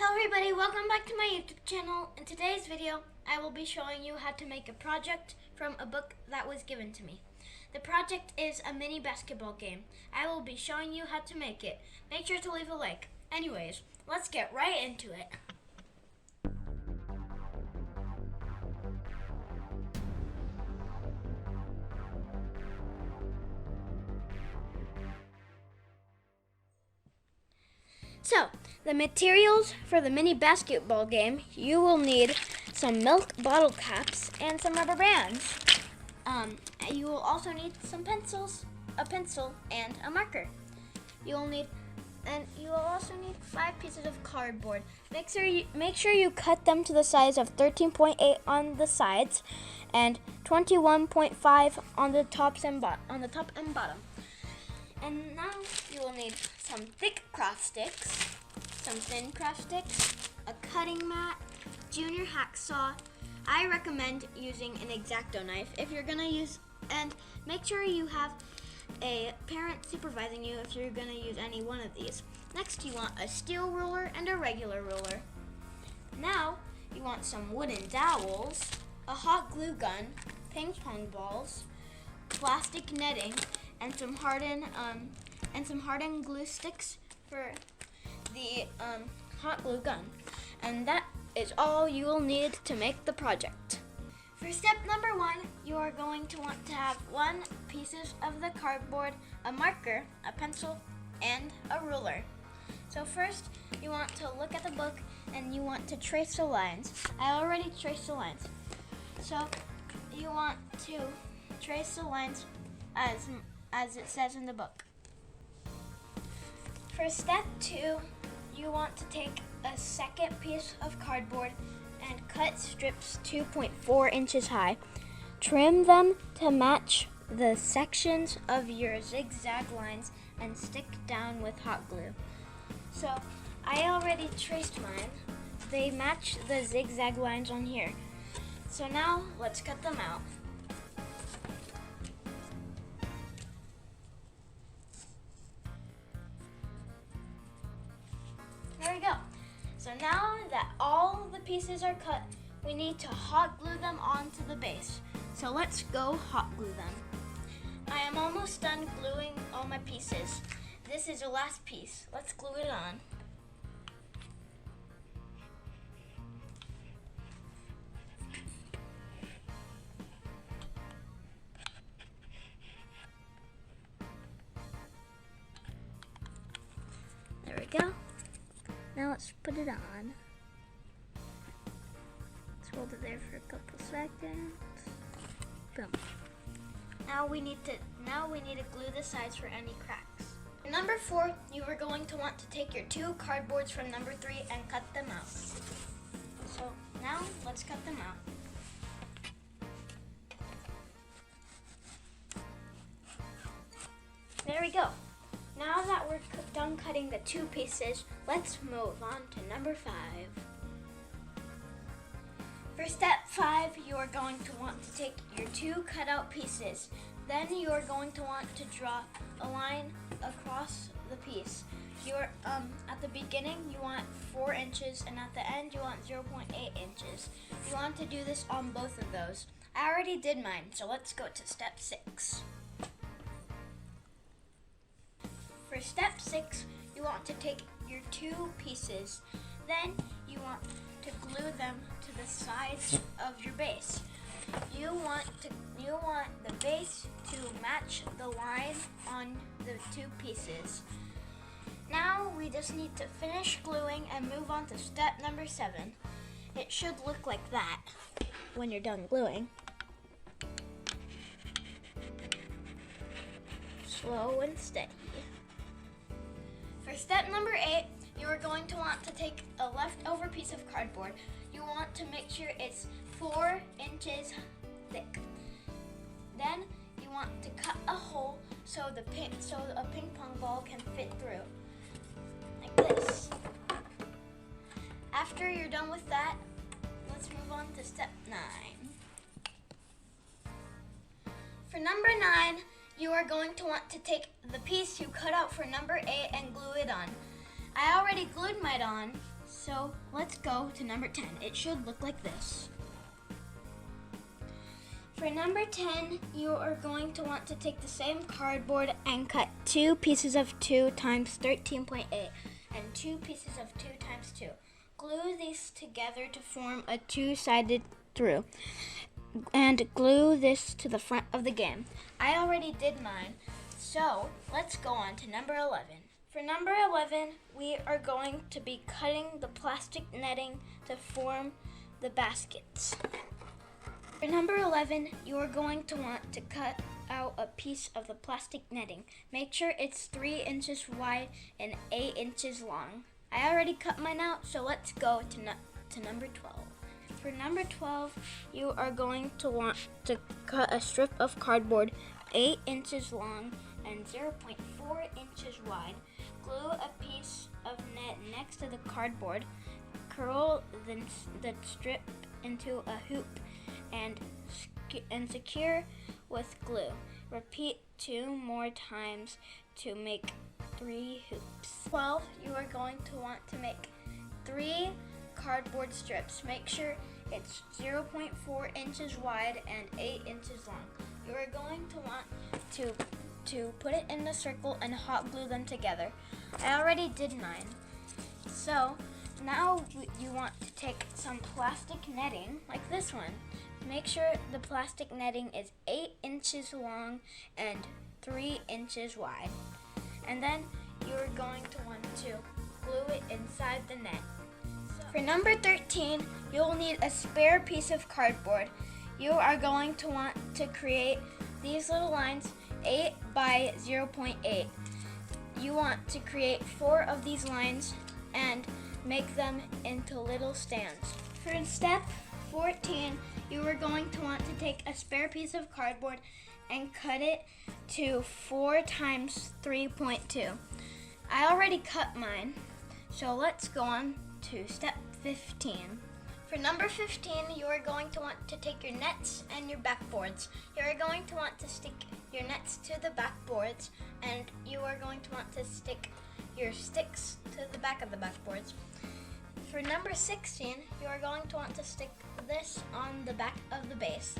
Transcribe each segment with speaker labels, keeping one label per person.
Speaker 1: Hello everybody, welcome back to my YouTube channel. In today's video, I will be showing you how to make a project from a book that was given to me. The project is a mini basketball game. I will be showing you how to make it. Make sure to leave a like. Anyways, let's get right into it. So, the materials for the mini basketball game, you will need some milk bottle caps and some rubber bands. You will also need some pencils, a pencil, and a marker. You will also need 5 pieces of cardboard. Make sure you cut them to the size of 13.8 on the sides and 21.5 on the top and bottom. And now you will need some thick craft sticks, some thin craft sticks, a cutting mat, junior hacksaw. I recommend using an X-Acto knife if you're gonna use, and make sure you have a parent supervising you if you're gonna use any one of these. Next, you want a steel ruler and a regular ruler. Now, you want some wooden dowels, a hot glue gun, ping pong balls, plastic netting, and some hardened glue sticks for the hot glue gun. And that is all you will need to make the project. For step number 1, you are going to want to have 1 pieces of the cardboard, a marker, a pencil, and a ruler. So first, you want to look at the book and you want to trace the lines. I already traced the lines. So you want to trace the lines as it says in the book. For step 2, you want to take a second piece of cardboard and cut strips 2.4 inches high. Trim them to match the sections of your zigzag lines and stick down with hot glue. So I already traced mine. They match the zigzag lines on here. So now let's cut them out. There we go. So now that all the pieces are cut, we need to hot glue them onto the base. So let's go hot glue them. I am almost done gluing all my pieces. This is the last piece. Let's glue it on. There we go. Now let's put it on. Let's hold it there for a couple seconds. Boom. Now we need to glue the sides for any cracks. Number 4, you are going to want to take your 2 cardboards from number 3 and cut them out. So now let's cut them out. There we go. Now that we're done cutting the 2 pieces, let's move on to number 5. For step 5, you are going to want to take your 2 cutout pieces. Then you are going to want to draw a line across the piece. At the beginning, you want 4 inches, and at the end, you want 0.8 inches. You want to do this on both of those. I already did mine, so let's go to step 6. For step 6, you want to take your 2 pieces. Then you want to glue them to the sides of your base. You want the base to match the line on the 2 pieces. Now we just need to finish gluing and move on to step number 7. It should look like that when you're done gluing. Slow and steady. For step number 8, you are going to want to take a leftover piece of cardboard. You want to make sure it's 4 inches thick. Then you want to cut a hole so a ping pong ball can fit through, like this. After you're done with that, let's move on to step 9. For number 9, you are going to want to take the piece you cut out for number 8 and glue it on. I already glued mine on, So let's go to number 10. It should look like this. For number 10, you are going to want to take the same cardboard and cut 2 pieces of 2 times 13.8 and 2 pieces of 2 times 2. Glue these together to form a 2-sided through and glue this to the front of the game. I already did mine, so let's go on to number 11. For number 11, we are going to be cutting the plastic netting to form the baskets. For number 11, you are going to want to cut out a piece of the plastic netting. Make sure it's 3 inches wide and 8 inches long. I already cut mine out, so let's go to number 12. For number 12, you are going to want to cut a strip of cardboard 8 inches long and 0.4 inches wide. Glue a piece of net next to the cardboard. Curl the strip into a hoop and secure with glue. Repeat 2 more times to make 3 hoops. 12, you are going to want to make 3 cardboard strips. Make sure it's 0.4 inches wide and 8 inches long. You are going to want to put it in a circle and hot glue them together. I already did mine. So now you want to take some plastic netting like this one. Make sure the plastic netting is 8 inches long and 3 inches wide. And then you're going to want to glue it inside the net. For number 13, you'll need a spare piece of cardboard. You are going to want to create these little lines 8 by 0.8. You want to create 4 of these lines and make them into little stands. For step 14, you are going to want to take a spare piece of cardboard and cut it to 4 times 3.2. I already cut mine, so let's go on to step 15. For number 15, you are going to want to take your nets and your backboards. You are going to want to stick your nets to the backboards, and you are going to want to stick your sticks to the back of the backboards. For number 16, you are going to want to stick this on the back of the base,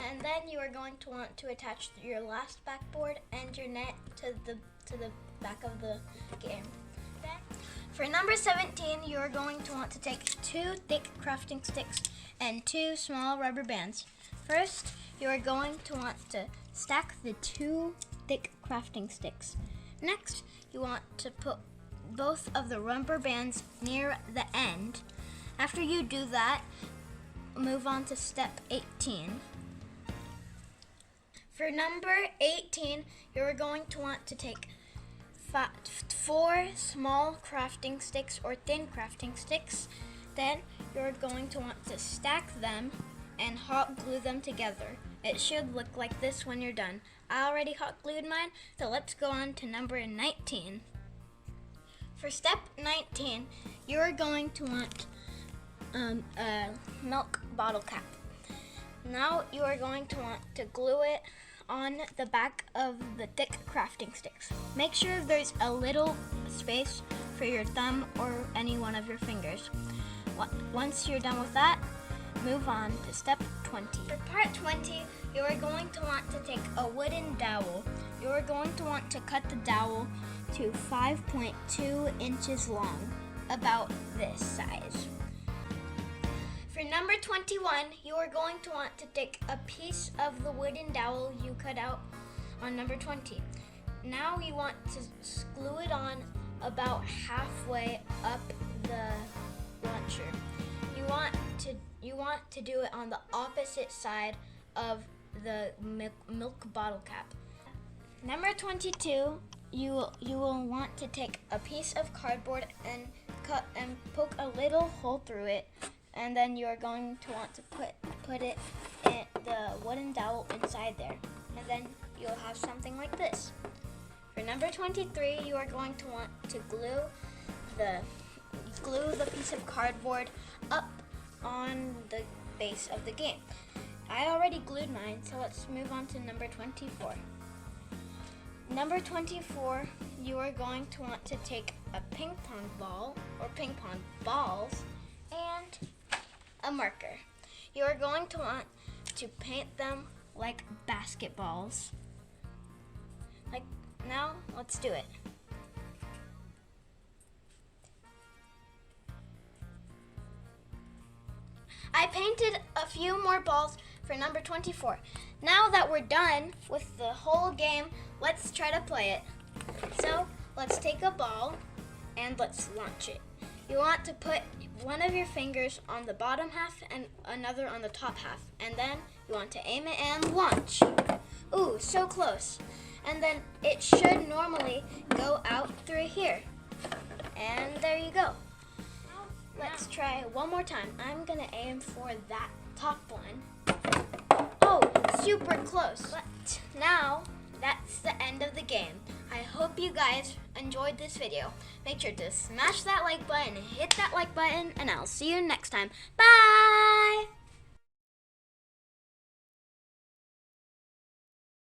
Speaker 1: and then you are going to want to attach your last backboard and your net to the back of the game. Then, for number 17, you are going to want to take 2 thick crafting sticks and 2 small rubber bands. First, you are going to want to stack the 2 thick crafting sticks. Next, you want to put both of the rubber bands near the end. After you do that, move on to step 18. For number 18, you're going to want to take 4 small crafting sticks or thin crafting sticks. Then you're going to want to stack them and hot glue them together. It should look like this when you're done. I already hot glued mine, so let's go on to number 19. For step 19, you're going to want a milk bottle cap. Now you are going to want to glue it on the back of the thick crafting sticks. Make sure there's a little space for your thumb or any one of your fingers. Once you're done with that, move on to step 20. For part 20, you are going to want to take a wooden dowel. You are going to want to cut the dowel to 5.2 inches long, about this size. For number 21, you are going to want to take a piece of the wooden dowel you cut out on number 20. Now you want to glue it on about halfway up the launcher. You want to do it on the opposite side of the milk bottle cap. Number 22, you will want to take a piece of cardboard and cut and poke a little hole through it, and then you are going to want to put it in the wooden dowel inside there, and then you'll have something like this. For number 23, you are going to want to glue the piece of cardboard up on the base of the game. I already glued mine, so let's move on to number 24. Number 24, you are going to want to take a ping pong ball or ping pong balls and a marker. You are going to want to paint them like basketballs. Like, now, let's do it. I painted a few more balls for number 24. Now that we're done with the whole game, let's try to play it. So, let's take a ball and let's launch it. You want to put one of your fingers on the bottom half and another on the top half. And then you want to aim it and launch. Ooh, so close. And then it should normally go out through here. And there you go. Let's try one more time. I'm gonna aim for that top one. Oh, super close. But now, that's the end of the game. I hope you guys enjoyed this video. Make sure to smash that like button, hit that like button, and I'll see you next time. Bye!